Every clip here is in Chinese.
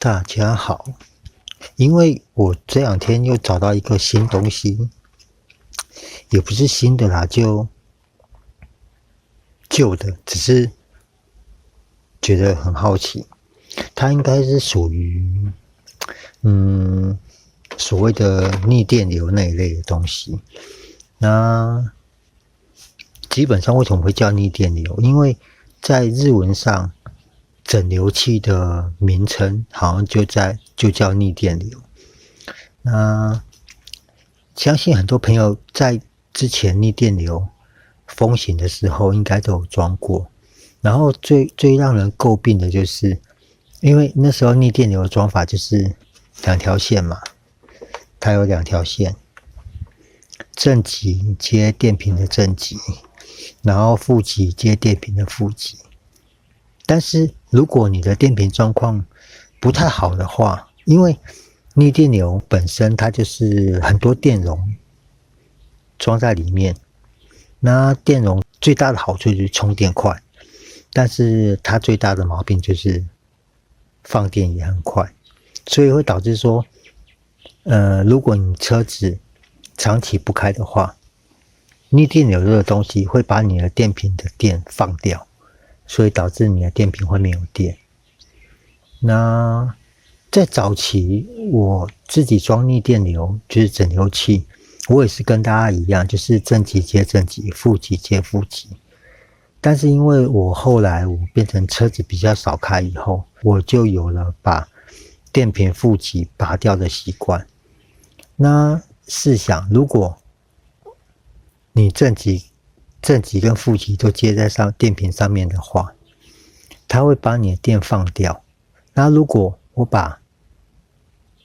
大家好，因为我这两天又找到一个新东西，也不是新的啦，就旧的，只是觉得很好奇。它应该是属于所谓的逆电流那一类的东西。那基本上为什么会叫逆电流？因为在日文上，整流器的名称好像就叫逆电流。那相信很多朋友在之前逆电流风行的时候，应该都有装过。然后最让人诟病的就是，因为那时候逆电流的装法就是两条线嘛，它有两条线，正极接电瓶的正极，然后负极接电瓶的负极。但是如果你的电瓶状况不太好的话，因为逆电流本身它就是很多电容装在里面，那电容最大的好处就是充电快，但是它最大的毛病就是放电也很快，所以会导致说，如果你车子长期不开的话，逆电流这个东西会把你的电瓶的电放掉，所以导致你的电瓶会没有电。那在早期我自己装逆电流就是整流器，我也是跟大家一样，就是正极接正极，负极接负极。但是因为我后来变成车子比较少开以后，我就有了把电瓶负极拔掉的习惯。那试想，如果你正极跟负极都接在电瓶上面的话，它会把你的电放掉。那如果我把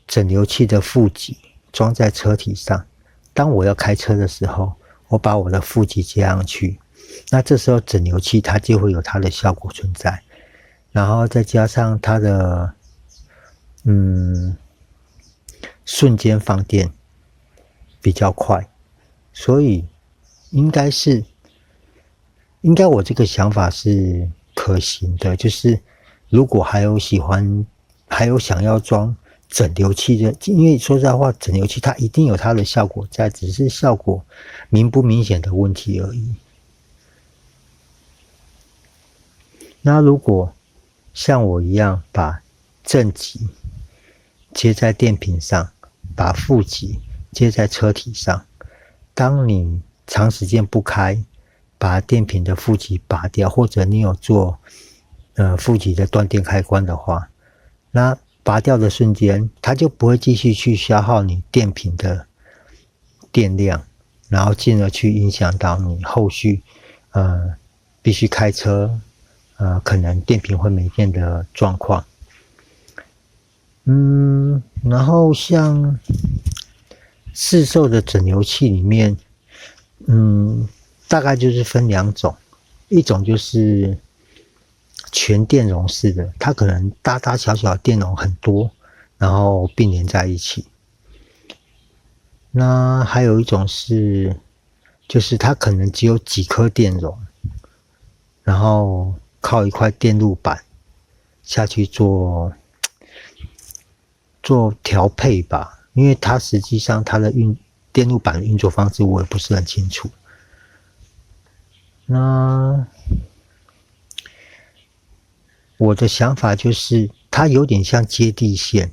整流器的负极装在车体上，当我要开车的时候，我把我的负极接上去，那这时候整流器它就会有它的效果存在，然后再加上它的瞬间放电比较快，所以应该我这个想法是可行的，就是如果还有想要装整流器的，因为说实在话，整流器它一定有它的效果在，只是效果明不明显的问题而已。那如果像我一样把正极接在电瓶上，把负极接在车体上，当你长时间不开，把电瓶的负极拔掉，或者你有做负极的断电开关的话，那拔掉的瞬间，它就不会继续去消耗你电瓶的电量，然后进而去影响到你后续必须开车可能电瓶会没电的状况。然后像市售的整流器里面，大概就是分两种，一种就是全电容式的，它可能大大小小的电容很多，然后并联在一起。那还有一种就是它可能只有几颗电容，然后靠一块电路板下去做调配吧，因为它实际上它的电路板的运作方式我也不是很清楚。那我的想法就是，它有点像接地线，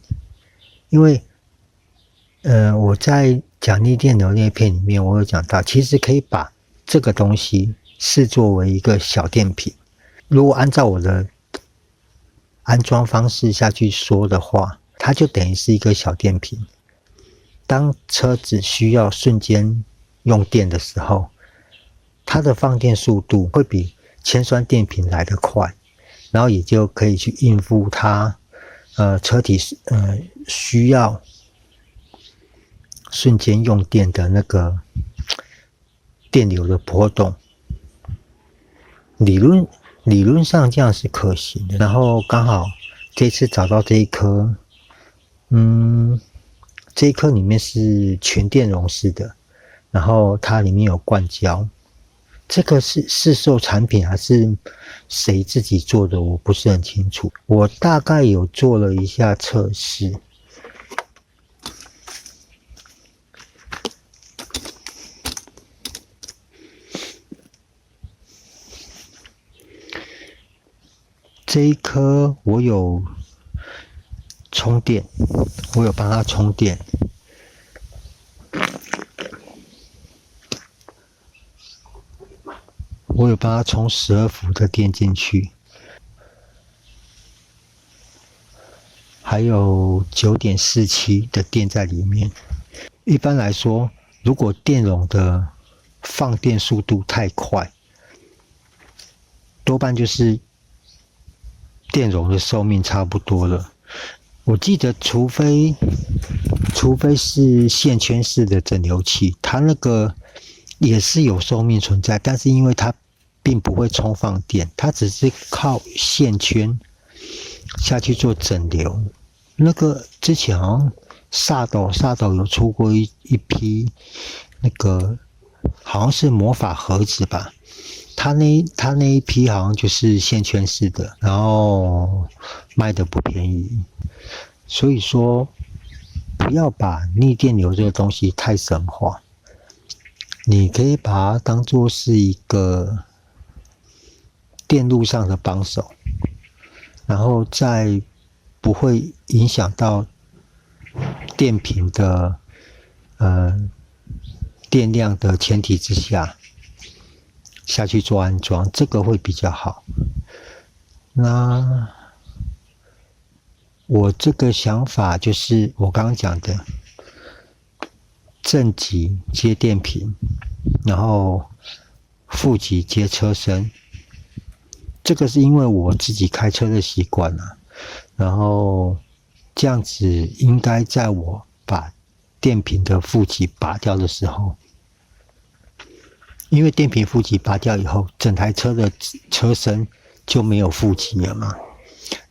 因为我在讲逆电流那片里面，我有讲到，其实可以把这个东西视作为一个小电瓶。如果按照我的安装方式下去说的话，它就等于是一个小电瓶。当车子需要瞬间用电的时候，它的放电速度会比铅酸电瓶来得快，然后也就可以去应付它车体需要瞬间用电的那个电流的波动。理论上这样是可行的。然后刚好这次找到这一颗，这一颗里面是全电容式的，然后它里面有灌胶，这个是市售产品还是谁自己做的，我不是很清楚。我大概有做了一下测试。这一颗我有充电，我有帮它充电。我有帮它充12伏的电进去，还有9.47的电在里面。一般来说，如果电容的放电速度太快，多半就是电容的寿命差不多了。我记得，除非是线圈式的整流器，它那个也是有寿命存在，但是因为它并不会充放电，它只是靠线圈下去做整流。那个之前好像萨斗有出过一批那个好像是魔法盒子吧，它那一批好像就是线圈式的，然后卖的不便宜。所以说不要把逆电流这个东西太神化，你可以把它当作是一个电路上的帮手，然后在不会影响到电瓶的电量的前提之下下去做安装，这个会比较好。那我这个想法就是我刚刚讲的，正极接电瓶，然后负极接车身。这个是因为我自己开车的习惯啊，然后这样子应该在我把电瓶的负极拔掉的时候，因为电瓶负极拔掉以后，整台车的车身就没有负极了嘛，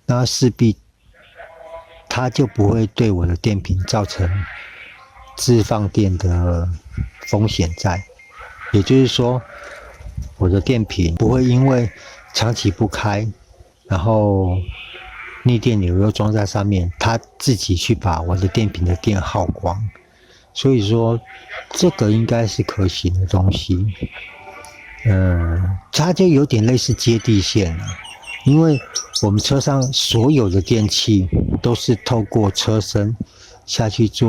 那势必它就不会对我的电瓶造成自放电的风险在。也就是说，我的电瓶不会因为长期不开，然后逆电流又装在上面，它自己去把我的电瓶的电耗光。所以说，这个应该是可行的东西。它就有点类似接地线了，因为我们车上所有的电器都是透过车身下去做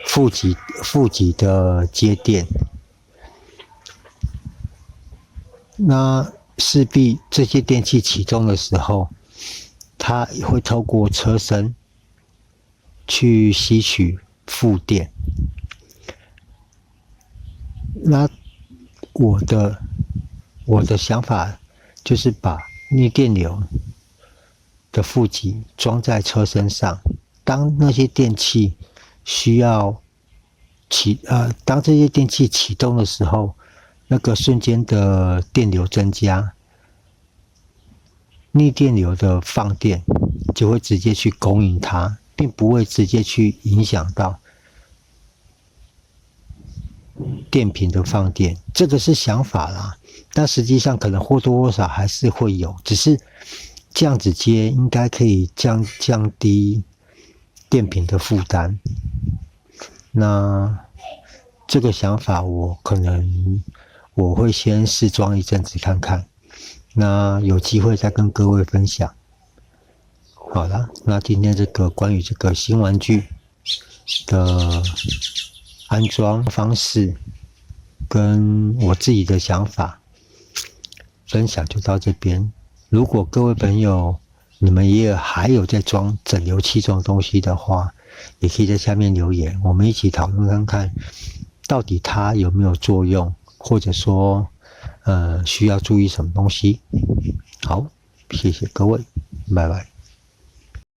负极的接电，那势必这些电器启动的时候，它会透过车身去吸取负电。那我的想法就是把逆电流的负极装在车身上，当那些电器需要当这些电器启动的时候，那个瞬间的电流增加，逆电流的放电就会直接去供应它，并不会直接去影响到电瓶的放电。这个是想法啦，但实际上可能或多或少还是会有，只是这样子接应该可以降低电瓶的负担。那这个想法我会先试装一阵子看看，那有机会再跟各位分享。好了，那今天这个关于这个新玩具的安装方式跟我自己的想法分享就到这边。如果各位朋友你们还有在装整流器这种东西的话，也可以在下面留言，我们一起讨论看看到底它有没有作用，或者说需要注意什么东西。好，谢谢各位，拜拜。